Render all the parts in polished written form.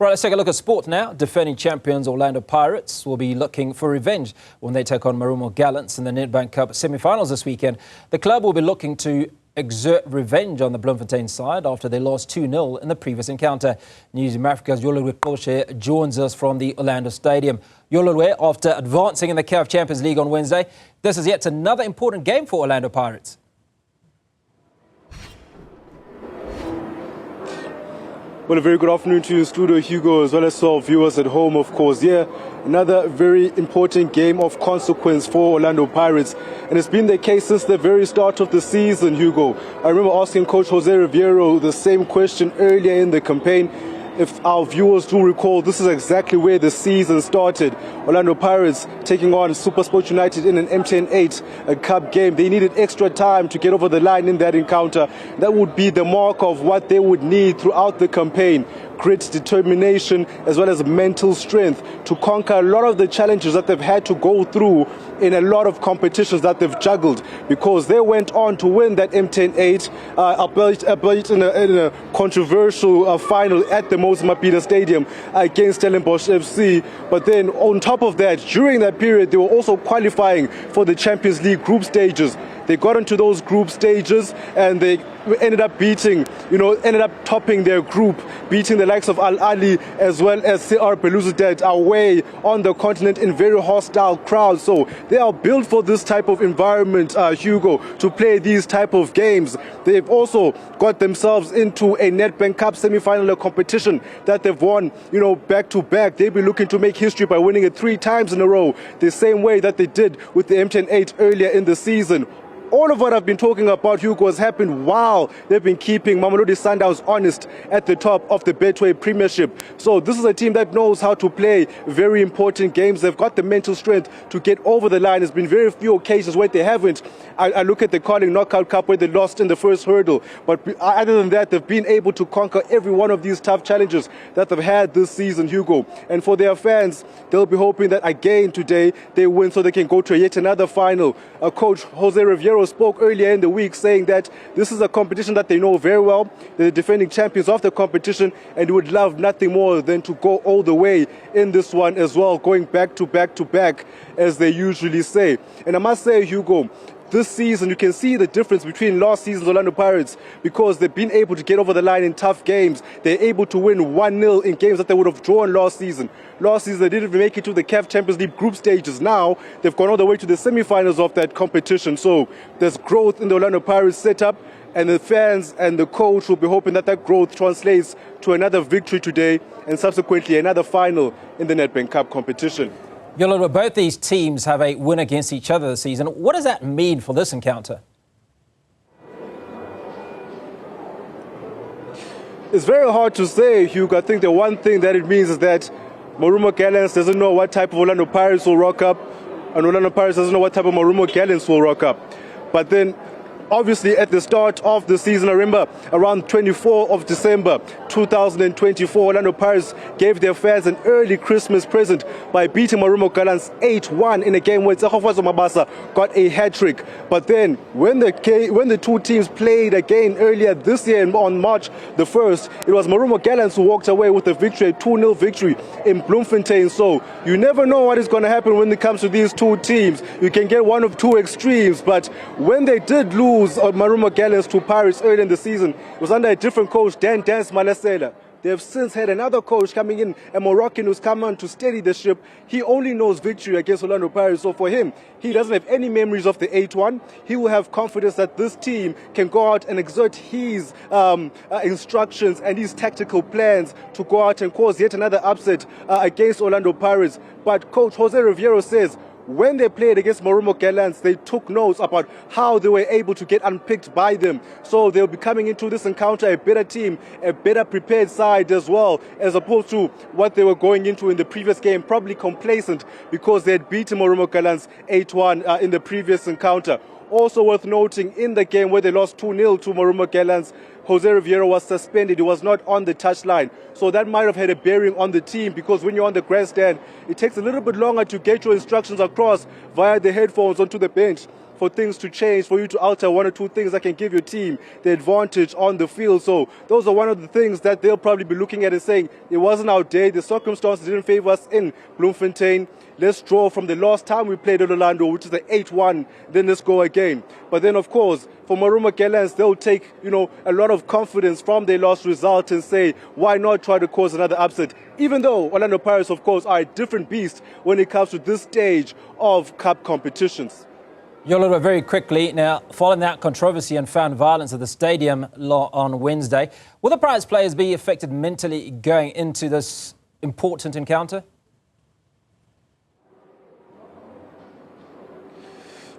Right, let's take a look at sport now. Defending champions Orlando Pirates will be looking for revenge when they take on Marumo Gallants in the Nedbank Cup semifinals this weekend. The club will be looking to exert revenge on the Bloemfontein side after they lost 2-0 in the previous encounter. Newzroom Afrika's Yolulwe Qoshe joins us from the Orlando Stadium. Yolulwe, after advancing in the CAF Champions League on Wednesday, this is yet another important game for Orlando Pirates. Well, a very good afternoon to you, studio Hugo, as well as our viewers at home, of course. Yeah, another very important game of consequence for Orlando Pirates. And it's been the case since the very start of the season, Hugo. I remember asking Coach Jose Riviero the same question earlier in the campaign. If our viewers do recall, this is exactly where the season started. Orlando Pirates taking on SuperSport United in an MTN8 Cup game. They needed extra time to get over the line in that encounter. That would be the mark of what they would need throughout the campaign. Grit, determination, as well as mental strength to conquer a lot of the challenges that they've had to go through in a lot of competitions that they've juggled, because they went on to win that M10-8, albeit in a controversial final at the Mapida Stadium against Stellenbosch FC. But then on top of that, during that period, they were also qualifying for the Champions League group stages. They got into those group stages and they ended up topping their group, beating the likes of Al Ali as well as CR Belouizdad away on the continent in very hostile crowds. So they are built for this type of environment, Hugo, to play these type of games. They've also got themselves into a Nedbank Cup semi-final competition that they've won, back to back. They'll be looking to make history by winning it 3 times in a row, the same way that they did with the M10-8 earlier in the season. All of what I've been talking about, Hugo, has happened while they've been keeping Mamelodi Sundowns honest at the top of the Betway Premiership. So this is a team that knows how to play very important games. They've got the mental strength to get over the line. There's been very few occasions where they haven't. I look at the Carling Knockout Cup where they lost in the first hurdle. But other than that, they've been able to conquer every one of these tough challenges that they've had this season, Hugo. And for their fans, they'll be hoping that again today they win so they can go to yet another final. Coach Jose Riviero spoke earlier in the week saying that this is a competition that they know very well. They're the defending champions of the competition and would love nothing more than to go all the way in this one as well, going back to back to back, as they usually say. And I must say, Hugo, this season, you can see the difference between last season's Orlando Pirates, because they've been able to get over the line in tough games. They're able to win 1-0 in games that they would have drawn last season. Last season, they didn't even make it to the CAF Champions League group stages. Now, they've gone all the way to the semi-finals of that competition. So there's growth in the Orlando Pirates setup, and the fans and the coach will be hoping that that growth translates to another victory today and subsequently another final in the Nedbank Cup competition. Yolulwe, both these teams have a win against each other this season. What does that mean for this encounter? It's very hard to say, Hugh. I think the one thing that it means is that Marumo Gallants doesn't know what type of Orlando Pirates will rock up, and Orlando Pirates doesn't know what type of Marumo Gallants will rock up. But then, obviously, at the start of the season, I remember around 24th of December 2024, Orlando Pirates gave their fans an early Christmas present by beating Marumo Gallants 8-1 in a game where Tsehofazo Mabasa got a hat-trick. But then, when the two teams played again earlier this year on March the 1st, it was Marumo Gallants who walked away with the victory, a 2-0 victory in Bloemfontein. So you never know what is going to happen when it comes to these two teams. You can get one of two extremes, but when they did lose Marumo Gallants to Pirates early in the season, it was under a different coach, Dan Dance Malesela. They have since had another coach coming in, a Moroccan who's come on to steady the ship. He only knows victory against Orlando Pirates. So for him, he doesn't have any memories of the 8-1. He will have confidence that this team can go out and exert his instructions and his tactical plans to go out and cause yet another upset against Orlando Pirates. But Coach Jose Riviero says when they played against Marumo Gallants, they took notes about how they were able to get unpicked by them. So they'll be coming into this encounter a better team, a better prepared side as well, as opposed to what they were going into in the previous game, probably complacent because they had beaten Marumo Gallants 8-1 in the previous encounter. Also worth noting, in the game where they lost 2-0 to Marumo Gallants, Jose Riviero was suspended. He was not on the touchline. So that might have had a bearing on the team, because when you're on the grandstand, it takes a little bit longer to get your instructions across via the headphones onto the bench. for things to change, for you to alter one or two things that can give your team the advantage on the field. So those are one of the things that they'll probably be looking at and saying, it wasn't our day, the circumstances didn't favor us in Bloemfontein. Let's draw from the last time we played at Orlando, which is the 8-1, then let's go again. But then, of course, for Marumo Gallants, they'll take, a lot of confidence from their last result and say, why not try to cause another upset? Even though Orlando Pirates, of course, are a different beast when it comes to this stage of cup competitions. Yolulwe, very quickly, now, following that controversy and fan violence at the stadium on Wednesday, will the Pirates players be affected mentally going into this important encounter?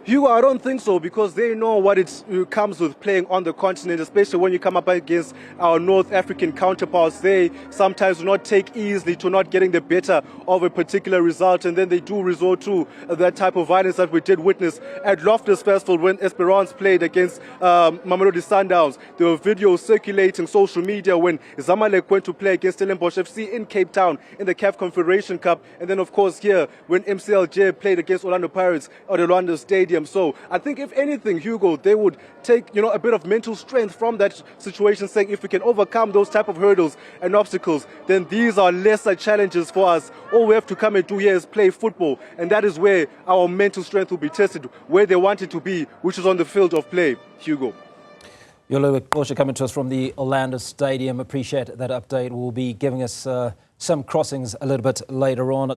Hugo, I don't think so, because they know what it comes with playing on the continent, especially when you come up against our North African counterparts. They sometimes do not take easily to not getting the better of a particular result, and then they do resort to that type of violence that we did witness at Loftus Festival when Esperance played against Mamelodi Sundowns. There were videos circulating social media when Zamalek went to play against Stellenbosch FC in Cape Town in the CAF Confederation Cup, and then of course here when MCLJ played against Orlando Pirates at Orlando Stadium. So I think if anything, Hugo, they would take a bit of mental strength from that situation, saying if we can overcome those type of hurdles and obstacles, then these are lesser challenges for us. All we have to come and do here is play football, and that is where our mental strength will be tested, where they want it to be, which is on the field of play. Hugo. Yolulwe, Qoshe coming to us from the Orlando Stadium. Appreciate that update. We'll be giving us some crossings a little bit later on.